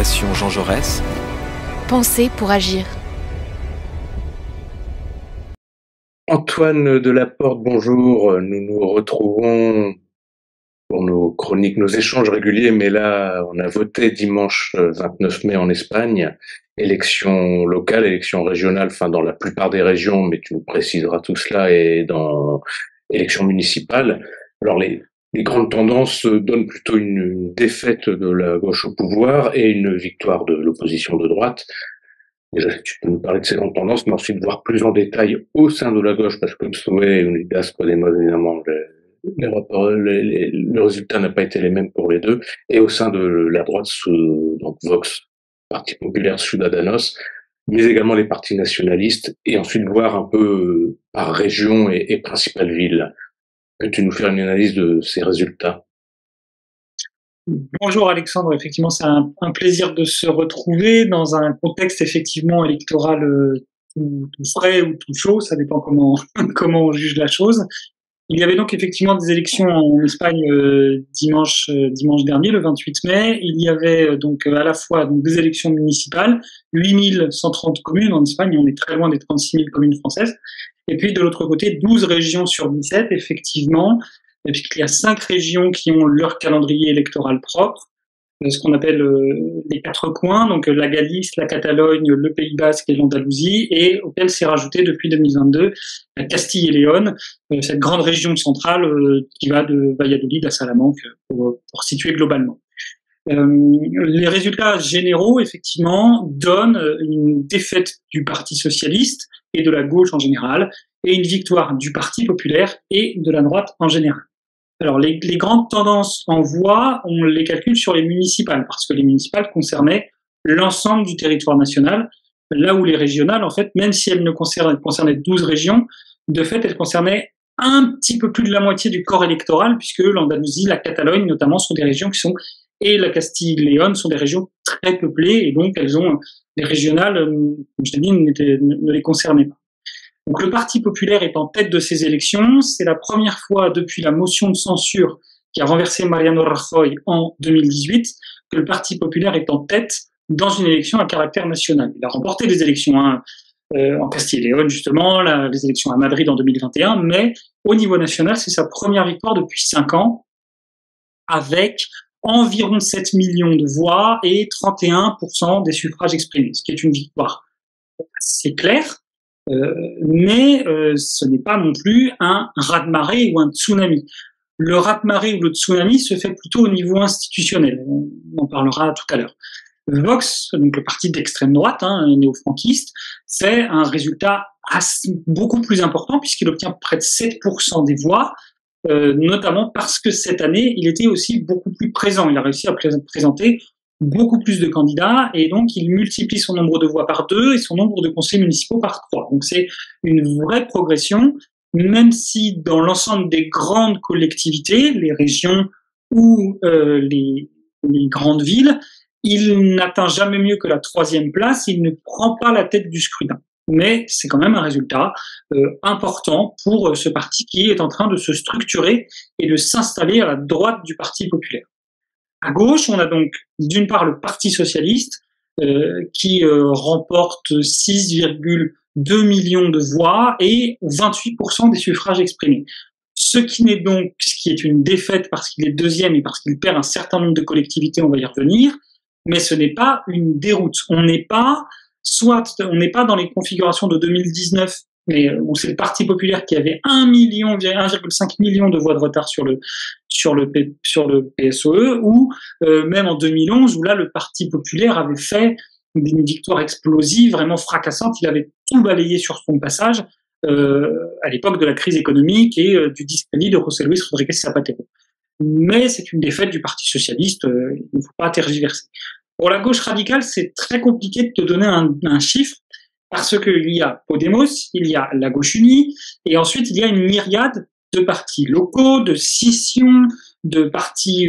Fondation Jean Jaurès. Penser pour agir. Antoine Delaporte, bonjour. Nous nous retrouvons pour nos chroniques, nos échanges réguliers, mais là, on a voté dimanche 29 mai en Espagne, élection locale, élection régionale, enfin dans la plupart des régions, mais tu nous préciseras tout cela, et dans élection municipale. Alors les grandes tendances donnent plutôt une défaite de la gauche au pouvoir et une victoire de l'opposition de droite. Déjà, tu peux nous parler de ces grandes tendances, mais ensuite voir plus en détail au sein de la gauche, parce que PSOE et Unidas Podemos, évidemment, le résultat n'a pas été les mêmes pour les deux, et au sein de la droite, donc Vox, Parti populaire, Ciudadanos, mais également les partis nationalistes, et ensuite voir un peu par région et principale ville. Peux-tu nous faire une analyse de ces résultats? Bonjour Alexandre, effectivement c'est un plaisir de se retrouver dans un contexte effectivement électoral tout frais ou tout chaud, ça dépend comment on juge la chose. Il y avait donc effectivement des élections en Espagne dimanche dernier, le 28 mai. Il y avait donc à la fois donc, des élections municipales, 8130 communes en Espagne, on est très loin des 36 000 communes françaises. Et puis de l'autre côté, 12 régions sur 17, effectivement, puisqu'il y a 5 régions qui ont leur calendrier électoral propre, ce qu'on appelle les 4 coins, donc la Galice, la Catalogne, le Pays Basque et l'Andalousie, et auquel s'est rajouté depuis 2022 la Castille et Léon, cette grande région centrale qui va de Valladolid à Salamanque, pour situer globalement. Les résultats généraux, effectivement, donnent une défaite du Parti socialiste et de la gauche en général, et une victoire du Parti populaire et de la droite en général. Alors, les grandes tendances en voix, on les calcule sur les municipales, parce que les municipales concernaient l'ensemble du territoire national, là où les régionales, en fait, même si elles ne concernaient 12 régions, de fait, elles concernaient un petit peu plus de la moitié du corps électoral, puisque l'Andalousie, la Catalogne, notamment, sont des régions qui sont, et la Castille-Léon sont des régions très peuplées, et donc elles ont, les régionales, comme je l'ai dit, ne les concernaient pas. Donc le Parti populaire est en tête de ces élections. C'est la première fois depuis la motion de censure qui a renversé Mariano Rajoy en 2018 que le Parti populaire est en tête dans une élection à caractère national. Il a remporté des élections en Castille et Léon, justement, les élections à Madrid en 2021, mais au niveau national, c'est sa première victoire depuis 5 ans, avec environ 7 millions de voix et 31% des suffrages exprimés, ce qui est une victoire assez claire. Mais ce n'est pas non plus un raz-de-marée ou un tsunami. Le raz-de-marée ou le tsunami se fait plutôt au niveau institutionnel. On en parlera tout à l'heure. Vox, donc le parti d'extrême droite, néo-franquiste, fait un résultat beaucoup plus important puisqu'il obtient près de 7% des voix, notamment parce que cette année, il était aussi beaucoup plus présent. Il a réussi à présenter beaucoup plus de candidats, et donc il multiplie son nombre de voix par 2 et son nombre de conseillers municipaux par 3. Donc c'est une vraie progression, même si dans l'ensemble des grandes collectivités, les régions ou les grandes villes, il n'atteint jamais mieux que la 3e place, il ne prend pas la tête du scrutin. Mais c'est quand même un résultat important pour ce parti qui est en train de se structurer et de s'installer à la droite du Parti populaire. À gauche, on a donc d'une part le Parti socialiste qui remporte 6,2 millions de voix et 28% des suffrages exprimés. Ce qui est une défaite parce qu'il est deuxième et parce qu'il perd un certain nombre de collectivités, on va y revenir, mais ce n'est pas une déroute. On n'est pas dans les configurations de 2019, mais où c'est le Parti populaire qui avait 1,5 million de voix de retard sur le PSOE, ou même en 2011, où là le Parti populaire avait fait une victoire explosive, vraiment fracassante. Il avait tout balayé sur son passage à l'époque de la crise économique et du discrédit de José Luis Rodríguez Zapatero. Mais c'est une défaite du Parti socialiste, il ne faut pas tergiverser. Pour la gauche radicale, c'est très compliqué de te donner un chiffre, parce qu'il y a Podemos, il y a la gauche unie, et ensuite il y a une myriade de partis locaux, de scissions, de partis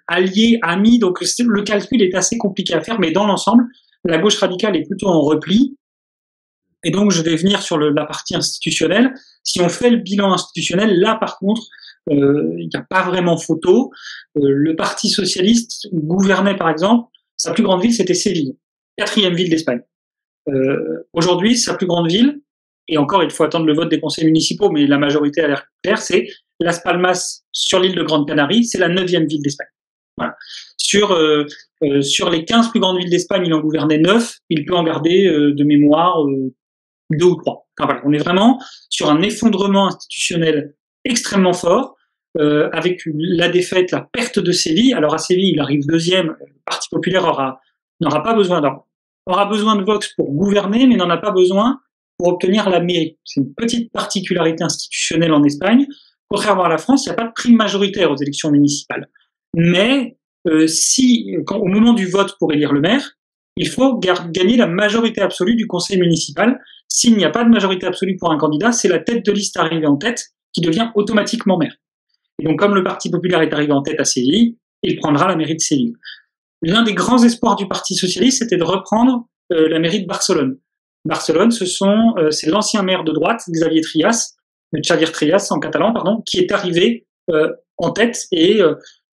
alliés, amis, donc le calcul est assez compliqué à faire, mais dans l'ensemble, la gauche radicale est plutôt en repli, et donc je vais venir sur la partie institutionnelle. Si on fait le bilan institutionnel, là par contre, il n'y a pas vraiment photo. Le Parti socialiste gouvernait par exemple sa plus grande ville, c'était Séville, 4e ville d'Espagne. Aujourd'hui, sa plus grande ville, et encore, il faut attendre le vote des conseils municipaux, mais la majorité a l'air claire, c'est Las Palmas sur l'île de Grande Canarie, c'est la 9e ville d'Espagne. Voilà. Sur les 15 plus grandes villes d'Espagne, il en gouvernait 9, il peut en garder de mémoire 2 ou 3. Enfin, voilà. On est vraiment sur un effondrement institutionnel extrêmement fort, avec la défaite, la perte de Séville. Alors à Séville, il arrive 2e, le Parti populaire n'aura pas besoin aura besoin de Vox pour gouverner, mais n'en a pas besoin pour obtenir la mairie. C'est une petite particularité institutionnelle en Espagne. Contrairement à la France, il n'y a pas de prime majoritaire aux élections municipales. Mais au moment du vote pour élire le maire, il faut gagner la majorité absolue du conseil municipal. S'il n'y a pas de majorité absolue pour un candidat, c'est la tête de liste arrivée en tête qui devient automatiquement maire. Et donc, comme le Parti populaire est arrivé en tête à Séville, il prendra la mairie de Séville. L'un des grands espoirs du Parti socialiste, c'était de reprendre la mairie de Barcelone. Barcelone, c'est l'ancien maire de droite, Xavier Trias en catalan, pardon, qui est arrivé en tête. Et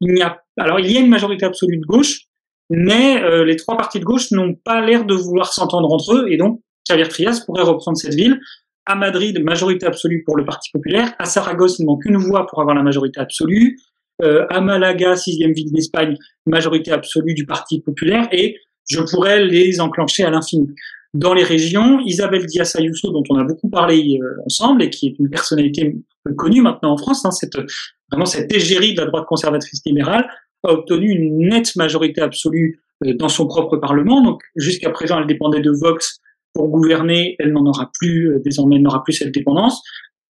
il y a une majorité absolue de gauche, mais les 3 partis de gauche n'ont pas l'air de vouloir s'entendre entre eux, et donc Xavier Trias pourrait reprendre cette ville. À Madrid, majorité absolue pour le Parti populaire. À Saragosse, il manque une voix pour avoir la majorité absolue. À Malaga, 6e ville d'Espagne, majorité absolue du Parti populaire, et je pourrais les enclencher à l'infini. Dans les régions, Isabel Díaz Ayuso, dont on a beaucoup parlé ensemble, et qui est une personnalité connue maintenant en France, vraiment cette égérie de la droite conservatrice libérale, a obtenu une nette majorité absolue dans son propre Parlement. Donc jusqu'à présent, elle dépendait de Vox pour gouverner, elle n'en aura plus, désormais elle n'aura plus cette dépendance.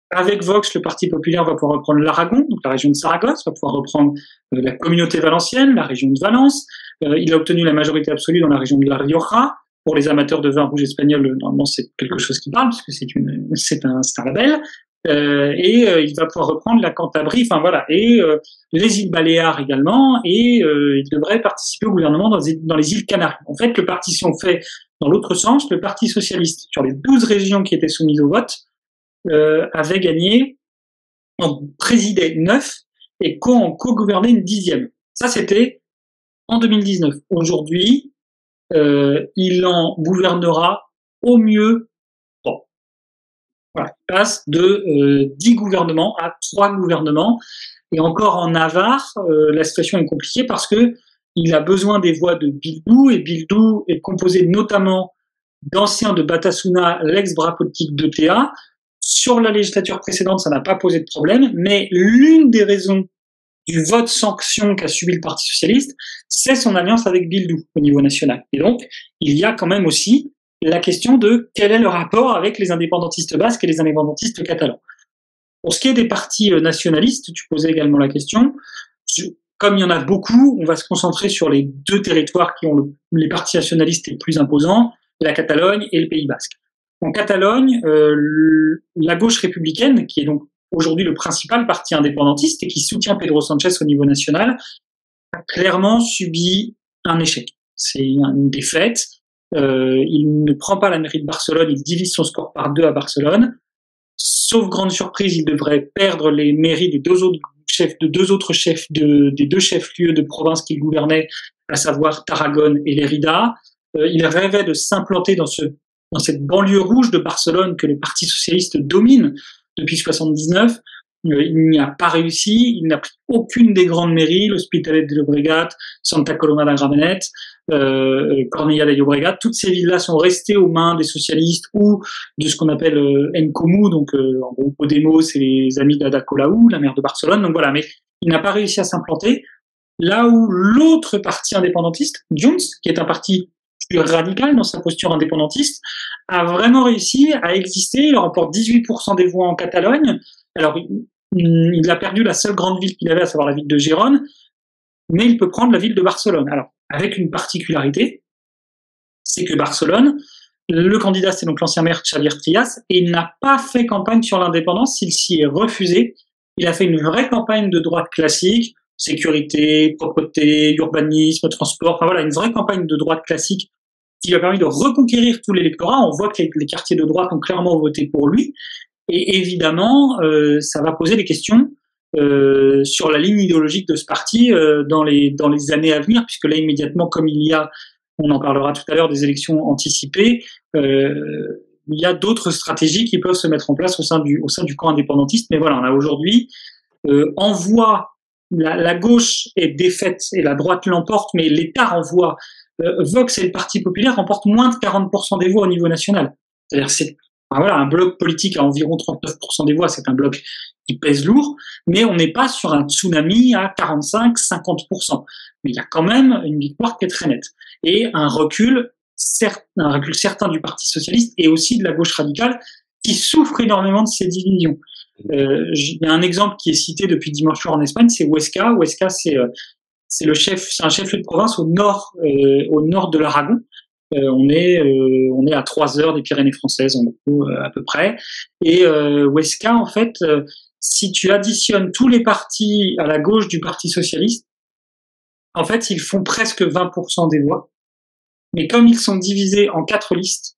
Avec Vox, le Parti populaire va pouvoir reprendre l'Aragon, donc la région de Saragosse, va pouvoir reprendre la communauté valencienne, la région de Valence. Il a obtenu la majorité absolue dans la région de La Rioja. Pour les amateurs de vin rouge espagnol, normalement c'est quelque chose qui parle, puisque c'est un label. Il va pouvoir reprendre la Cantabrie, enfin voilà, et les îles Baléares également, et il devrait participer au gouvernement dans les îles Canaries. En fait, le parti, si on fait dans l'autre sens, le Parti socialiste, sur les 12 régions qui étaient soumises au vote, avait gagné, en présidait 9 et en co-gouvernait une 10e. Ça, c'était en 2019. Aujourd'hui, il en gouvernera au mieux 3. Voilà. Il passe de 10 gouvernements à 3 gouvernements. Et encore en Navarre, la situation est compliquée parce que il a besoin des voix de Bildu, et Bildu est composé notamment d'anciens de Batasuna, l'ex-bras politique d'ETA. Sur la législature précédente, ça n'a pas posé de problème, mais l'une des raisons du vote sanction qu'a subi le Parti socialiste, c'est son alliance avec Bildu au niveau national. Et donc, il y a quand même aussi la question de quel est le rapport avec les indépendantistes basques et les indépendantistes catalans. Pour ce qui est des partis nationalistes, tu posais également la question. Comme il y en a beaucoup, on va se concentrer sur les 2 territoires qui ont les partis nationalistes les plus imposants, la Catalogne et le Pays basque. En Catalogne, la gauche républicaine, qui est donc aujourd'hui le principal parti indépendantiste et qui soutient Pedro Sánchez au niveau national, a clairement subi un échec. C'est une défaite. Il ne prend pas la mairie de Barcelone, il divise son score par 2 à Barcelone. Sauf grande surprise, il devrait perdre les mairies des 2 autres chefs des 2 chefs-lieux de province qu'il gouvernait, à savoir Tarragone et Lérida. Il rêvait de s'implanter dans cette banlieue rouge de Barcelone que le Parti socialiste domine depuis 79. Il n'y a pas réussi, il n'a pris aucune des grandes mairies, l'Hospitalet de Llobregat, Santa Coloma de Gramenet, Cornellà de Llobregat. Toutes ces villes-là sont restées aux mains des socialistes ou de ce qu'on appelle En Comú, donc en gros Podemos et les amis d'Ada Colau, la maire de Barcelone. Donc voilà, mais il n'a pas réussi à s'implanter. Là où l'autre parti indépendantiste, Junts, qui est un parti plus radical dans sa posture indépendantiste, a vraiment réussi à exister. Il remporte 18% des voix en Catalogne. Alors, il a perdu la seule grande ville qu'il avait, à savoir la ville de Gérone, mais il peut prendre la ville de Barcelone. Alors, avec une particularité, c'est que Barcelone, le candidat, c'est donc l'ancien maire Xavier Trias, et il n'a pas fait campagne sur l'indépendance, il s'y est refusé. Il a fait une vraie campagne de droite classique, sécurité, propreté, urbanisme, transport, enfin voilà, une vraie campagne de droite classique qui lui a permis de reconquérir tout l'électorat. On voit que les quartiers de droite ont clairement voté pour lui. Et évidemment, ça va poser des questions sur la ligne idéologique de ce parti dans les années à venir, puisque là immédiatement, comme on en parlera tout à l'heure, des élections anticipées, il y a d'autres stratégies qui peuvent se mettre en place au sein du camp indépendantiste. Mais voilà, on a aujourd'hui la gauche est défaite et la droite l'emporte, mais l'État renvoie. Vox et le Parti populaire remportent moins de 40% des voix au niveau national. C'est-à-dire un bloc politique à environ 39% des voix, c'est un bloc qui pèse lourd, mais on n'est pas sur un tsunami à 45-50%. Mais il y a quand même une victoire qui est très nette. Et un recul certain du Parti socialiste et aussi de la gauche radicale qui souffre énormément de ces divisions. Il y a un exemple qui est cité depuis dimanche soir en Espagne, c'est Huesca. Huesca, c'est un chef-lieu de province au nord de l'Aragon. On est à 3 heures des Pyrénées françaises, en gros, à peu près. Et Huesca, en fait, si tu additionnes tous les partis à la gauche du Parti socialiste, en fait, ils font presque 20% des voix. Mais comme ils sont divisés en 4 listes,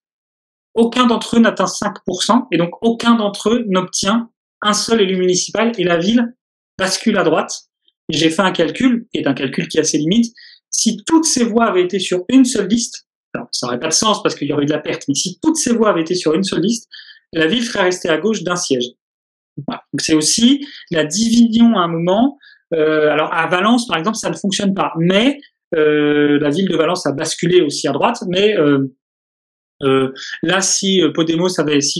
aucun d'entre eux n'atteint 5%, et donc aucun d'entre eux n'obtient un seul élu municipal, et la ville bascule à droite. Et j'ai fait un calcul, qui est un calcul qui a ses limites. Si toutes ces voix avaient été sur une seule liste, alors ça n'aurait pas de sens parce qu'il y aurait de la perte, mais si toutes ces voix avaient été sur une seule liste, la ville serait restée à gauche d'un siège. Voilà. Donc c'est aussi la division à un moment. Alors à Valence, par exemple, ça ne fonctionne pas, mais la ville de Valence a basculé aussi à droite, mais là, si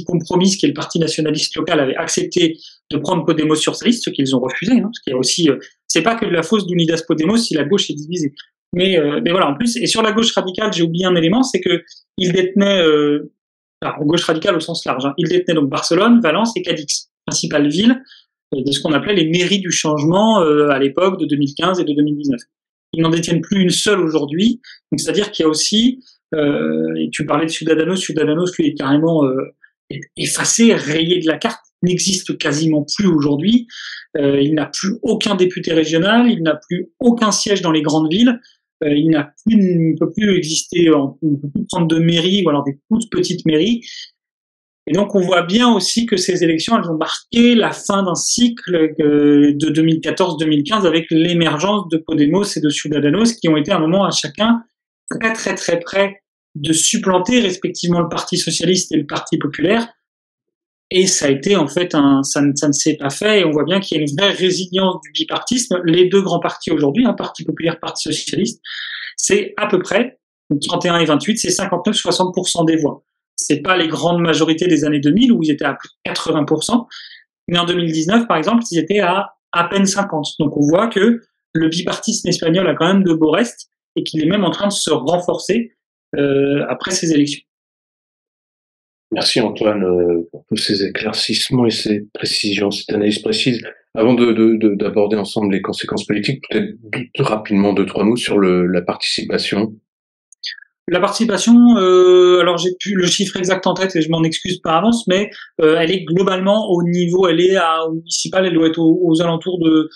Compromís, qui est le parti nationaliste local, avait accepté de prendre Podemos sur sa liste, ce qu'ils ont refusé, hein, parce qu'il y a aussi, c'est pas que de la faute d'Unidas Podemos si la gauche est divisée. Mais voilà, en plus, et sur la gauche radicale, j'ai oublié un élément, c'est que ils détenaient, gauche radicale au sens large, hein, ils détenaient donc Barcelone, Valence et Cadix, principales villes de ce qu'on appelait les mairies du changement à l'époque de 2015 et de 2019. Ils n'en détiennent plus une seule aujourd'hui, donc c'est-à-dire qu'il y a aussi et tu parlais de Ciudadanos, lui est carrément effacé, rayé de la carte, n'existe quasiment plus aujourd'hui. Il n'a plus aucun député régional, il n'a plus aucun siège dans les grandes villes, il ne peut plus exister, il ne peut plus prendre de mairie ou alors des toutes petites mairies. Et donc on voit bien aussi que ces élections, elles ont marqué la fin d'un cycle de 2014-2015 avec l'émergence de Podemos et de Ciudadanos qui ont été à un moment à chacun très très très près de supplanter respectivement le Parti socialiste et le Parti populaire. Et ça a été en fait ça ne s'est pas fait et on voit bien qu'il y a une vraie résilience du bipartisme. Les deux grands partis aujourd'hui, Parti populaire, Parti socialiste, c'est à peu près, 31 et 28, c'est 59-60% des voix. C'est pas les grandes majorités des années 2000 où ils étaient à plus de 80%, mais en 2019 par exemple, ils étaient à peine 50%. Donc on voit que le bipartisme espagnol a quand même de beaux restes et qu'il est même en train de se renforcer après ces élections. Merci Antoine pour tous ces éclaircissements et ces précisions, cette analyse précise. Avant d'aborder ensemble les conséquences politiques, peut-être rapidement 2-3 mots sur la participation. La participation, alors j'ai plus le chiffre exact en tête et je m'en excuse par avance, mais elle est globalement au niveau, au municipal, elle doit être aux alentours de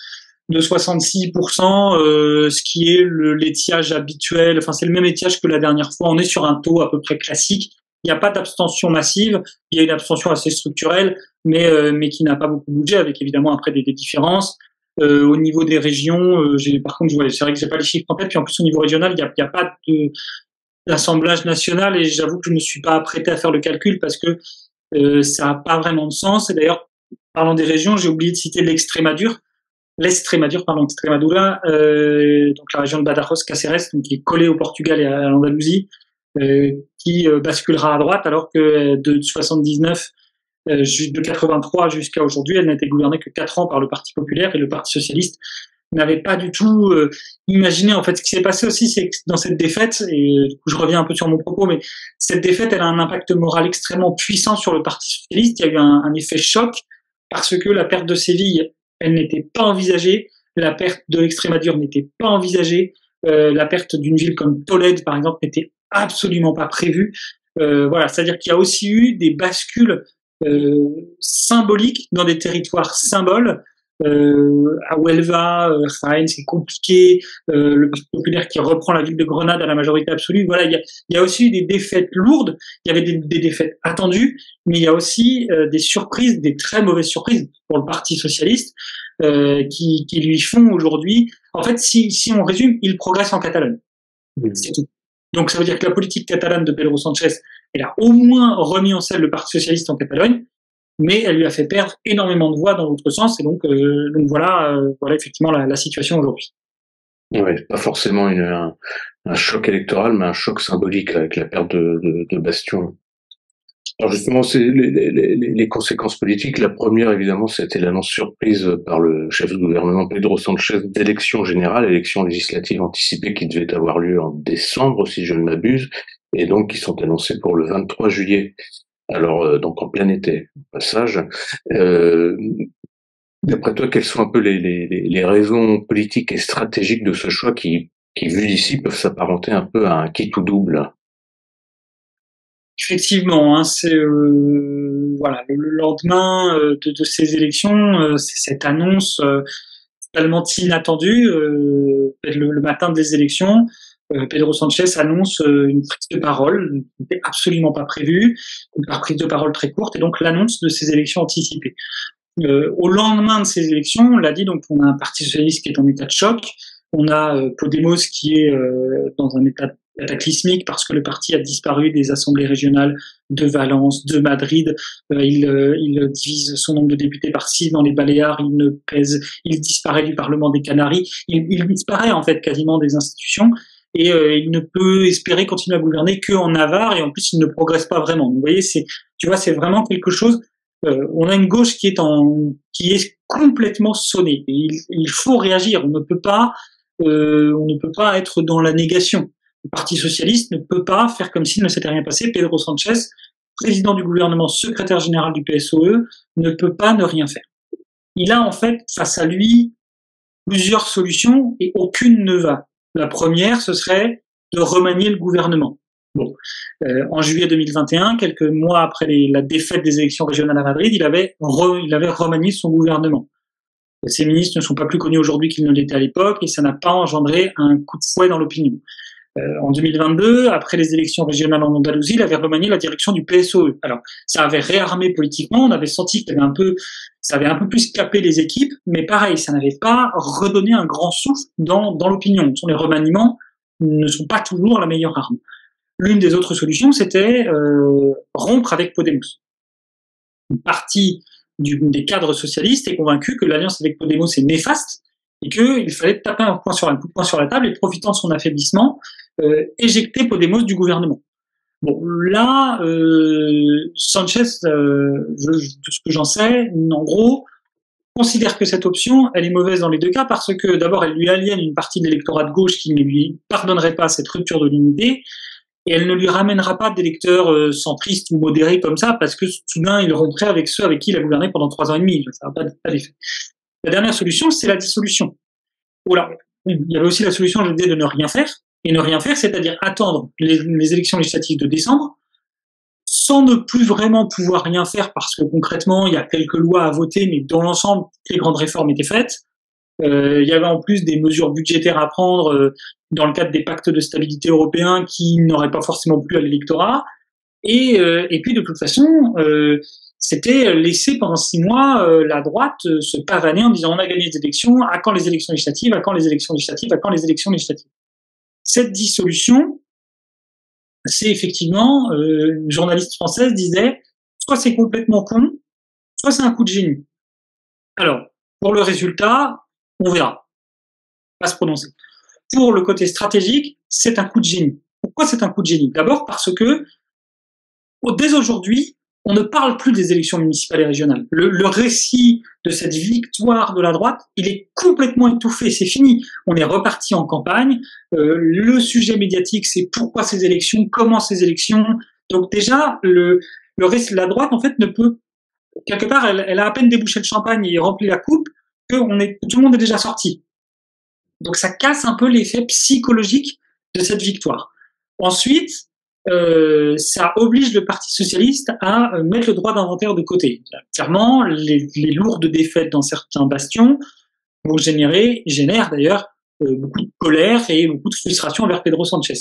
66%, ce qui est l'étiage habituel, enfin c'est le même étiage que la dernière fois, on est sur un taux à peu près classique, il n'y a pas d'abstention massive, il y a une abstention assez structurelle, mais qui n'a pas beaucoup bougé, avec évidemment après des différences. Au niveau des régions, par contre, c'est vrai que j'ai pas les chiffres en tête, puis en plus au niveau régional, il n'y a pas d'assemblage national, et j'avoue que je ne me suis pas apprêté à faire le calcul parce que ça n'a pas vraiment de sens, et d'ailleurs, parlant des régions, j'ai oublié de citer l'Extremadura, donc la région de Badajoz, Caceres, donc qui est collée au Portugal et à l'Andalousie, qui basculera à droite, alors que de 79, de 83 jusqu'à aujourd'hui, elle n'a été gouvernée que 4 ans par le Parti populaire, et le Parti socialiste n'avait pas du tout imaginé. En fait, ce qui s'est passé aussi, c'est que dans cette défaite, et du coup je reviens un peu sur mon propos, mais cette défaite, elle a un impact moral extrêmement puissant sur le Parti socialiste. Il y a eu un effet choc, parce que la perte de Séville, elle n'était pas envisagée, la perte de l'Extrémadure n'était pas envisagée, la perte d'une ville comme Tolède, par exemple, n'était absolument pas prévue. Voilà, c'est-à-dire qu'il y a aussi eu des bascules symboliques dans des territoires symboles, à Huelva, Jaén, c'est compliqué. Le Parti populaire qui reprend la ville de Grenade à la majorité absolue. Voilà, il y a aussi des défaites lourdes. Il y avait des défaites attendues, mais il y a aussi des surprises, des très mauvaises surprises pour le Parti socialiste, qui lui font aujourd'hui. En fait, si on résume, il progresse en Catalogne. C'est tout. Donc ça veut dire que la politique catalane de Pedro Sánchez, elle a au moins remis en selle le Parti socialiste en Catalogne, mais elle lui a fait perdre énormément de voix dans l'autre sens, et donc voilà effectivement la situation aujourd'hui. Ouais, pas forcément un choc électoral, mais un choc symbolique avec la perte de Bastion. Alors justement, c'est les conséquences politiques. La première, évidemment, c'était l'annonce surprise par le chef du gouvernement Pedro Sánchez d'élections générales, élections législatives anticipées qui devaient avoir lieu en décembre, si je ne m'abuse, et donc qui sont annoncées pour le 23 juillet. Alors, donc en plein été, au passage. D'après toi, quelles sont un peu les raisons politiques et stratégiques de ce choix qui vu d'ici, peuvent s'apparenter un peu à un quitte ou double? Effectivement, hein, c'est voilà le lendemain de ces élections, c'est cette annonce totalement inattendue. Le matin des élections, Pedro Sánchez annonce une prise de parole qui n'était absolument pas prévue, une prise de parole très courte, et donc l'annonce de ces élections anticipées. Au lendemain de ces élections, on l'a dit, donc on a un parti socialiste qui est en état de choc, on a Podemos qui est dans un état cataclysmique parce que le parti a disparu des assemblées régionales de Valence, de Madrid. Il divise son nombre de députés par 6 dans les Baléares. Il disparaît du Parlement des Canaries. Il disparaît en fait quasiment des institutions. Et il ne peut espérer continuer à gouverner qu'en Navarre. Et en plus, il ne progresse pas vraiment. Donc, vous voyez, c'est vraiment quelque chose. On a une gauche qui est complètement sonnée. Et il faut réagir. On ne peut pas être dans la négation. Le Parti socialiste ne peut pas faire comme s'il ne s'était rien passé. Pedro Sánchez, président du gouvernement, secrétaire général du PSOE, ne peut pas ne rien faire. Il a en fait face à lui plusieurs solutions et aucune ne va. La première, ce serait de remanier le gouvernement. Bon, en juillet 2021, quelques mois après la défaite des élections régionales à Madrid, il avait remanié son gouvernement. Ces ministres ne sont pas plus connus aujourd'hui qu'ils ne l'étaient à l'époque, et ça n'a pas engendré un coup de fouet dans l'opinion. En 2022, après les élections régionales en Andalousie, il avait remanié la direction du PSOE. Alors, ça avait réarmé politiquement, on avait senti qu'il ça avait un peu plus capé les équipes, mais pareil, ça n'avait pas redonné un grand souffle dans l'opinion. Les remaniements ne sont pas toujours la meilleure arme. L'une des autres solutions, c'était rompre avec Podemos. Une partie des cadres socialistes est convaincue que l'alliance avec Podemos est néfaste et qu'il fallait taper un coup de poing sur la table et, profitant de son affaiblissement, éjecter Podemos du gouvernement. Bon, là, Sánchez, de ce que j'en sais, en gros, considère que cette option, elle est mauvaise dans les deux cas parce que d'abord, elle lui aliène une partie de l'électorat de gauche qui ne lui pardonnerait pas cette rupture de l'unité, et elle ne lui ramènera pas d'électeurs centristes ou modérés comme ça, parce que soudain, il romprait avec ceux avec qui il a gouverné pendant 3 ans et demi. Ça n'a pas d'effet. La dernière solution, c'est la dissolution. Voilà. Il y avait aussi la solution, je disais, de ne rien faire. Et ne rien faire, c'est-à-dire attendre les élections législatives de décembre, sans ne plus vraiment pouvoir rien faire, parce que concrètement, il y a quelques lois à voter, mais dans l'ensemble, les grandes réformes étaient faites. Il y avait en plus des mesures budgétaires à prendre dans le cadre des pactes de stabilité européens qui n'auraient pas forcément plu à l'électorat. Et puis de toute façon, c'était laisser pendant 6 mois la droite se pavaner en disant on a gagné les élections, à quand les élections législatives, à quand les élections législatives, à quand les élections législatives. Cette dissolution, c'est effectivement, une journaliste française disait, soit c'est complètement con, soit c'est un coup de génie. Alors, pour le résultat, on verra. Pas se prononcer. Pour le côté stratégique, c'est un coup de génie. Pourquoi c'est un coup de génie? D'abord parce que, dès aujourd'hui, on ne parle plus des élections municipales et régionales. Le récit de cette victoire de la droite, il est complètement étouffé, c'est fini. On est reparti en campagne. Le sujet médiatique, c'est pourquoi ces élections, comment ces élections. Donc déjà, la droite, en fait, ne peut, quelque part, elle a à peine débouché le champagne et rempli la coupe, que tout le monde est déjà sorti. Donc ça casse un peu l'effet psychologique de cette victoire. Ensuite, ça oblige le Parti socialiste à mettre le droit d'inventaire de côté. Clairement, les lourdes défaites dans certains bastions vont génèrent d'ailleurs beaucoup de colère et beaucoup de frustration envers Pedro Sanchez.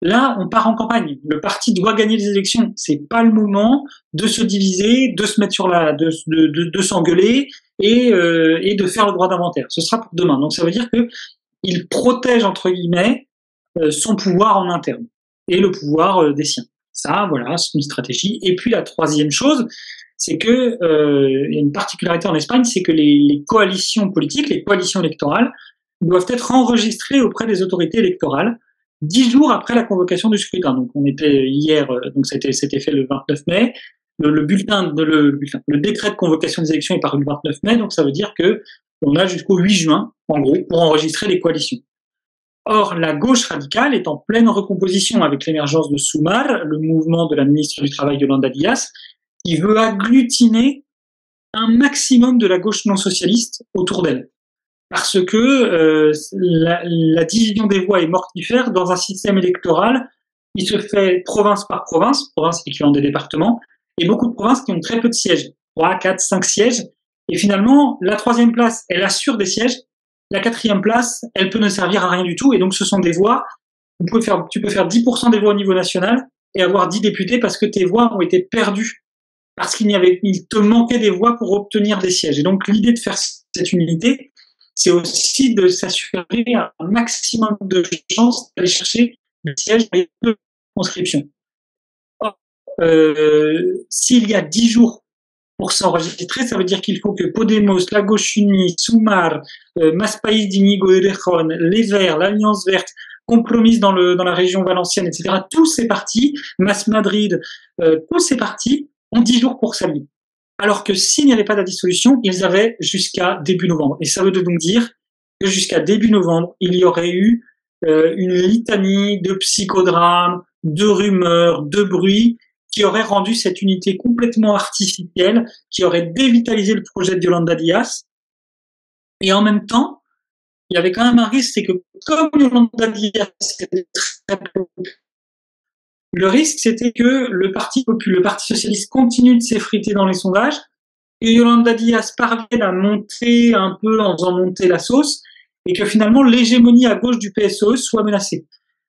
Là, on part en campagne. Le parti doit gagner les élections. C'est pas le moment de se diviser, de se mettre de s'engueuler et de faire le droit d'inventaire. Ce sera pour demain. Donc ça veut dire que il protège entre guillemets son pouvoir en interne et le pouvoir des siens. Ça, voilà, c'est une stratégie. Et puis la troisième chose, c'est que il y a une particularité en Espagne, c'est que les coalitions politiques, les coalitions électorales, doivent être enregistrées auprès des autorités électorales 10 jours après la convocation du scrutin. Donc on était hier, donc c'était fait le 29 mai. Le décret de convocation des élections est paru le 29 mai, donc ça veut dire que on a jusqu'au 8 juin, en gros, pour enregistrer les coalitions. Or, la gauche radicale est en pleine recomposition avec l'émergence de Sumar, le mouvement de la ministre du Travail Yolanda Díaz, qui veut agglutiner un maximum de la gauche non socialiste autour d'elle. Parce que la division des voix est mortifère dans un système électoral qui se fait province par province équivalent des départements, et beaucoup de provinces qui ont très peu de sièges, 3, 4, 5 sièges, et finalement, la troisième place, elle assure des sièges, la quatrième place, elle peut ne servir à rien du tout, et donc ce sont des voix, tu peux faire 10% des voix au niveau national, et avoir 10 députés parce que tes voix ont été perdues, parce il te manquait des voix pour obtenir des sièges. Et donc l'idée de faire cette unité, c'est aussi de s'assurer un maximum de chances d'aller chercher des sièges et de conscription. S'il y a 10 jours pour s'enregistrer, ça veut dire qu'il faut que Podemos, la Gauche Unie, Sumar, Mas País d'Iñigo Errejón, les Verts, l'Alliance Verte, Compromís dans la région valencienne, etc., tous ces partis, Mas Madrid, tous ces partis ont 10 jours pour s'allier. Alors que s'il n'y avait pas de dissolution, ils avaient jusqu'à début novembre. Et ça veut donc dire que jusqu'à début novembre, il y aurait eu une litanie de psychodrames, de rumeurs, de bruits, qui aurait rendu cette unité complètement artificielle, qui aurait dévitalisé le projet de Yolanda Díaz. Et en même temps, il y avait quand même un risque, c'est que comme Yolanda Díaz était très populaire, le risque, c'était que le Parti socialiste continue de s'effriter dans les sondages, et Yolanda Díaz parvienne à monter un peu en faisant monter la sauce, et que finalement l'hégémonie à gauche du PSOE soit menacée.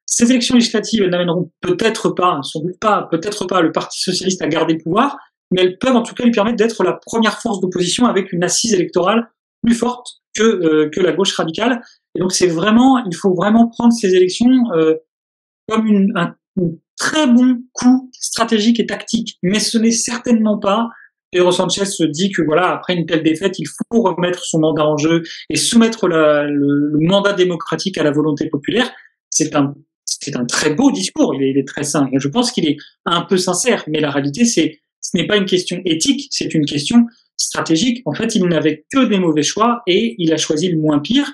Ces élections législatives, elles n'amèneront peut-être pas le Parti socialiste à garder le pouvoir, mais elles peuvent en tout cas lui permettre d'être la première force d'opposition avec une assise électorale plus forte que la gauche radicale. Et donc il faut vraiment prendre ces élections comme un très bon coup stratégique et tactique, mais ce n'est certainement pas Pedro Sanchez se dit que voilà, après une telle défaite, il faut remettre son mandat en jeu et soumettre le mandat démocratique à la volonté populaire. C'est un très beau discours, il est très sain. Je pense qu'il est un peu sincère, mais la réalité, ce n'est pas une question éthique, c'est une question stratégique. En fait, il n'avait que des mauvais choix et il a choisi le moins pire.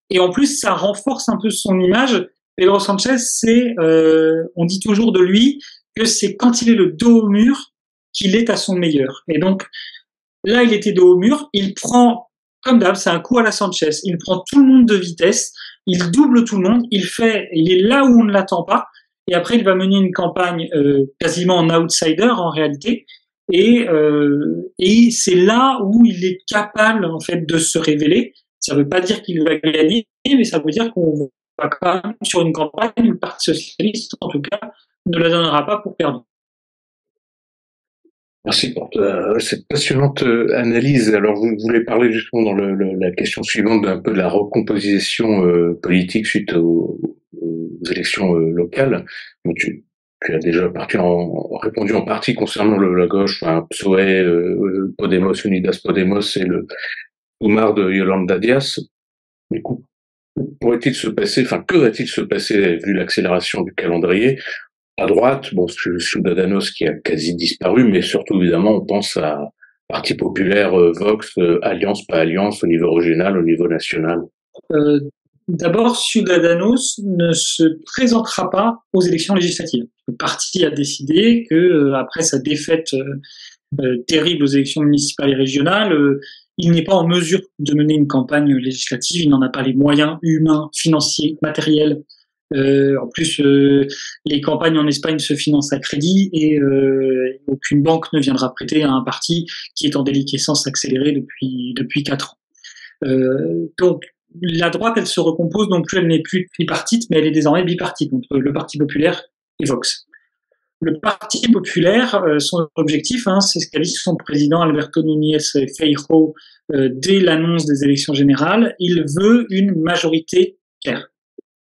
Et en plus, ça renforce un peu son image. Pedro Sanchez, on dit toujours de lui que c'est quand il est le dos au mur qu'il est à son meilleur. Et donc, là, il était dos au mur, il prend, comme d'hab, c'est un coup à la Sanchez, il prend tout le monde de vitesse, il double tout le monde, il est là où on ne l'attend pas, et après, il va mener une campagne quasiment en outsider, en réalité, et c'est là où il est capable, en fait, de se révéler. Ça veut pas dire qu'il va gagner, mais ça veut dire qu'on va quand même sur une campagne où le Parti socialiste, en tout cas, ne la donnera pas pour perdre. Merci pour cette passionnante analyse. Alors, vous voulez parler justement dans la question suivante d'un peu de la recomposition politique suite aux élections locales. Donc, tu as déjà répondu en partie concernant la gauche, PSOE, Podemos, Unidas Podemos et le Sumar de Yolanda Díaz. Du coup, que va-t-il se passer vu l'accélération du calendrier? À droite, Ciudadanos qui a quasi disparu, mais surtout évidemment on pense à Parti populaire, Vox, Alliance, pas Alliance, au niveau régional, au niveau national. D'abord, Ciudadanos ne se présentera pas aux élections législatives. Le parti a décidé que après sa défaite terrible aux élections municipales et régionales, il n'est pas en mesure de mener une campagne législative, il n'en a pas les moyens humains, financiers, matériels En plus, les campagnes en Espagne se financent à crédit et aucune banque ne viendra prêter à un parti qui est en déliquescence accélérée depuis 4 ans. Donc, la droite, elle se recompose, donc plus elle n'est plus tripartite, mais elle est désormais bipartite, entre le Parti populaire et Vox. Le Parti populaire, son objectif, c'est ce qu'a dit son président Alberto Núñez Feijóo dès l'annonce des élections générales, il veut une majorité claire.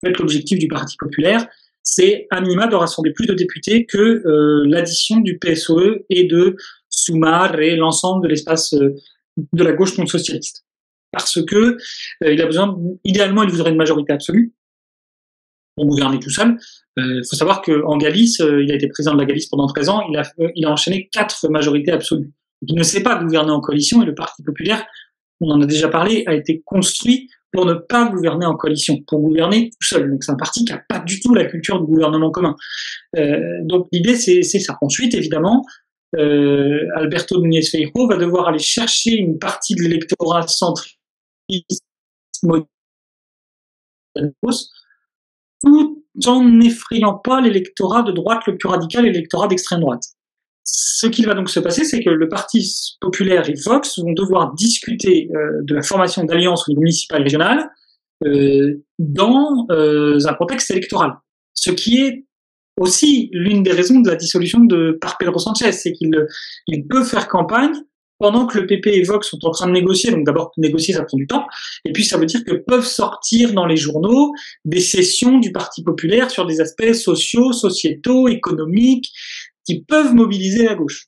En fait, l'objectif du Parti populaire, c'est à minima de rassembler plus de députés que l'addition du PSOE et de Sumar et l'ensemble de l'espace de la gauche non socialiste. Parce que il a besoin, idéalement, il voudrait une majorité absolue pour gouverner tout seul. Faut savoir qu'en Galice, il a été président de la Galice pendant 13 ans, il a enchaîné 4 majorités absolues. Il ne sait pas gouverner en coalition et le Parti populaire, on en a déjà parlé, a été construit pour ne pas gouverner en coalition, pour gouverner tout seul. Donc c'est un parti qui n'a pas du tout la culture du gouvernement commun. Donc l'idée c'est ça. Ensuite, évidemment, Alberto Núñez Feijóo va devoir aller chercher une partie de l'électorat centriste tout en n'effrayant pas l'électorat de droite le plus radical et l'électorat d'extrême droite. Ce qui va donc se passer, c'est que le Parti populaire et Vox vont devoir discuter de la formation d'alliances au niveau municipal et régional dans un contexte électoral. Ce qui est aussi l'une des raisons de la dissolution par Pedro Sánchez, c'est qu'il peut faire campagne pendant que le PP et Vox sont en train de négocier. Donc d'abord, négocier, ça prend du temps. Et puis ça veut dire que peuvent sortir dans les journaux des sessions du Parti populaire sur des aspects sociaux, sociétaux, économiques, qui peuvent mobiliser la gauche.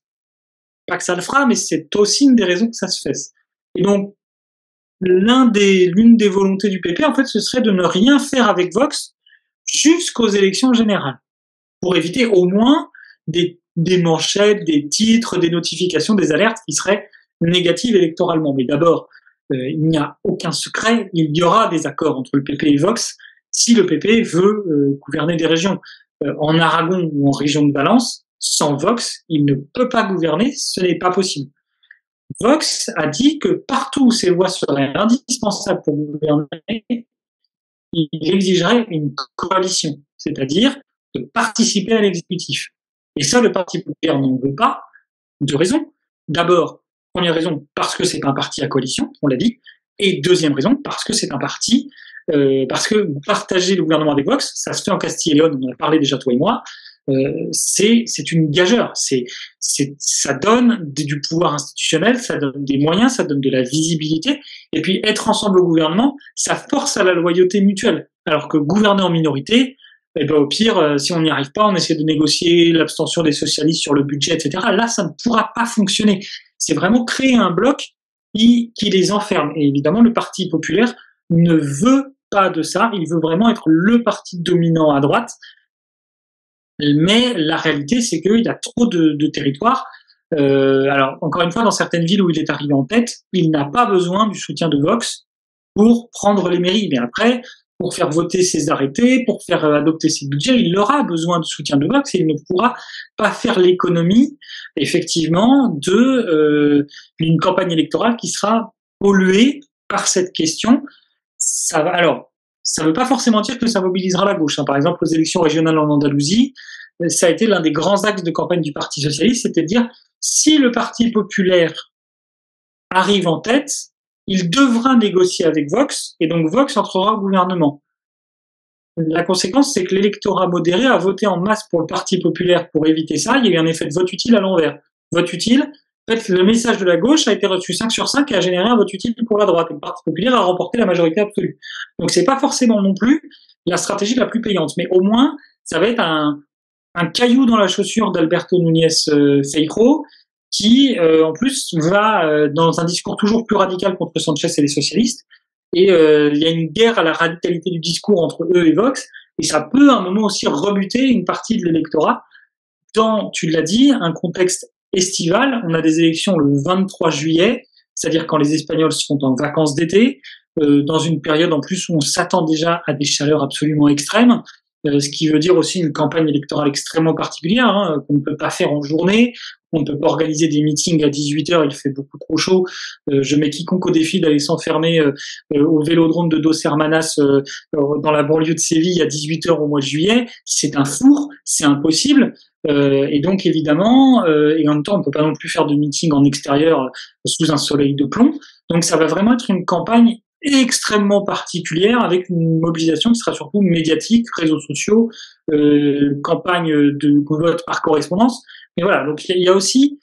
Pas que ça le fera, mais c'est aussi une des raisons que ça se fasse. Et donc, l'une des volontés du PP, en fait, ce serait de ne rien faire avec Vox jusqu'aux élections générales, pour éviter au moins des manchettes, des titres, des notifications, des alertes qui seraient négatives électoralement. Mais d'abord, il n'y a aucun secret, il y aura des accords entre le PP et Vox si le PP veut gouverner des régions. En Aragon ou en région de Valence, sans Vox, il ne peut pas gouverner, ce n'est pas possible. Vox a dit que partout où ces lois seraient indispensables pour gouverner, il exigerait une coalition, c'est-à-dire de participer à l'exécutif. Et ça, le Parti populaire n'en veut pas, 2 raisons. D'abord, première raison, parce que c'est un parti à coalition, on l'a dit, et deuxième raison, parce que c'est un parti, parce que partager le gouvernement avec Vox, ça se fait en Castille et Léon, on en a parlé déjà toi et moi, c'est une gageure, ça donne du pouvoir institutionnel, ça donne des moyens, ça donne de la visibilité, et puis être ensemble au gouvernement, ça force à la loyauté mutuelle, alors que gouverner en minorité, et ben au pire, si on n'y arrive pas, on essaie de négocier l'abstention des socialistes sur le budget, etc. Là, ça ne pourra pas fonctionner. C'est vraiment créer un bloc qui les enferme. Et évidemment, le Parti populaire ne veut pas de ça. Il veut vraiment être le parti dominant à droite. Mais la réalité, c'est qu'il y a trop de territoires. Alors, encore une fois, dans certaines villes où il est arrivé en tête, il n'a pas besoin du soutien de Vox pour prendre les mairies. Mais après, pour faire voter ses arrêtés, pour faire adopter ses budgets, il aura besoin du soutien de Vox et il ne pourra pas faire l'économie, effectivement, d'une campagne électorale qui sera polluée par cette question. Alors, ça ne veut pas forcément dire que ça mobilisera la gauche. Par exemple, aux élections régionales en Andalousie, ça a été l'un des grands axes de campagne du Parti socialiste, c'était de dire, si le Parti populaire arrive en tête, il devra négocier avec Vox, et donc Vox entrera au gouvernement. La conséquence, c'est que l'électorat modéré a voté en masse pour le Parti populaire pour éviter ça. Il y a eu un effet de vote utile à l'envers. Vote utile, en fait, le message de la gauche a été reçu 5 sur 5 et a généré un vote utile pour la droite. Et le Parti populaire a remporté la majorité absolue. Donc c'est pas forcément non plus la stratégie la plus payante, mais au moins, ça va être un caillou dans la chaussure d'Alberto Núñez Feijóo, qui, en plus, va dans un discours toujours plus radical contre Sánchez et les socialistes. Et il y a une guerre à la radicalité du discours entre eux et Vox, et ça peut à un moment aussi rebuter une partie de l'électorat dans, tu l'as dit, un contexte estival. On a des élections le 23 juillet, c'est-à-dire quand les Espagnols seront en vacances d'été, dans une période en plus où on s'attend déjà à des chaleurs absolument extrêmes. ce qui veut dire aussi une campagne électorale extrêmement particulière, hein, qu'on ne peut pas faire en journée, on ne peut pas organiser des meetings à 18h, il fait beaucoup trop chaud. Je mets quiconque au défi d'aller s'enfermer au vélodrome de Dos Hermanas dans la banlieue de Séville à 18h au mois de juillet. C'est un four, c'est impossible. Et donc évidemment, et en même temps, on peut pas non plus faire de meeting en extérieur sous un soleil de plomb. Donc ça va vraiment être une campagne extrêmement particulière avec une mobilisation qui sera surtout médiatique, réseaux sociaux, campagne de vote par correspondance. Mais voilà, donc il y a aussi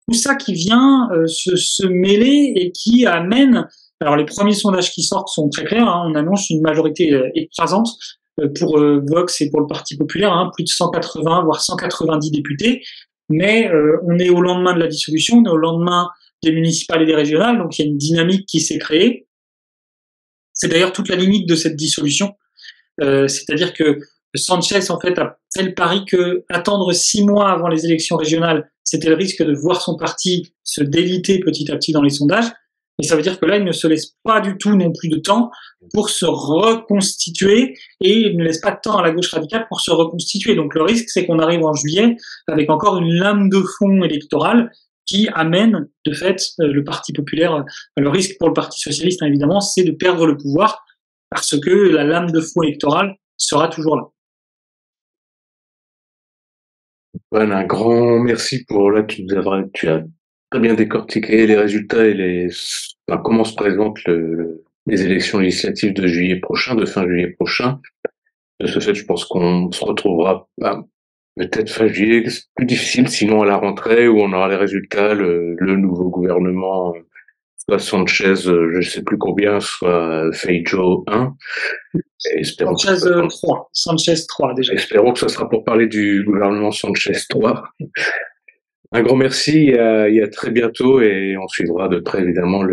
tout ça qui vient se mêler et qui amène. Alors les premiers sondages qui sortent sont très clairs. Hein, on annonce une majorité écrasante pour Vox et pour le Parti populaire, hein, plus de 180 voire 190 députés. Mais on est au lendemain de la dissolution, on est au lendemain des municipales et des régionales, donc il y a une dynamique qui s'est créée. C'est d'ailleurs toute la limite de cette dissolution. C'est-à-dire que Sanchez, en fait, a fait le pari que attendre 6 mois avant les élections régionales, c'était le risque de voir son parti se déliter petit à petit dans les sondages. Et ça veut dire que là, il ne se laisse pas du tout non plus de temps pour se reconstituer et il ne laisse pas de temps à la gauche radicale pour se reconstituer. Donc le risque, c'est qu'on arrive en juillet avec encore une lame de fond électorale qui amène, de fait, le Parti populaire. Le risque pour le Parti socialiste, hein, évidemment, c'est de perdre le pouvoir parce que la lame de fond électorale sera toujours là. Voilà, un grand merci pour là, tu as très bien décortiqué les résultats et comment se présentent les élections législatives de juillet prochain, de fin juillet prochain. De ce fait, je pense qu'on se retrouvera peut-être fin juillet, c'est plus difficile, sinon à la rentrée où on aura les résultats, le nouveau gouvernement, soit Sanchez, je sais plus combien, soit Feijóo 1. Espérons Sanchez 3 déjà. Espérons que ce sera pour parler du gouvernement Sanchez 3. Un grand merci et à très bientôt et on suivra de près évidemment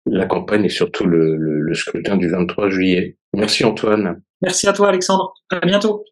la campagne et surtout le scrutin du 23 juillet. Merci Antoine. Merci à toi Alexandre. À bientôt.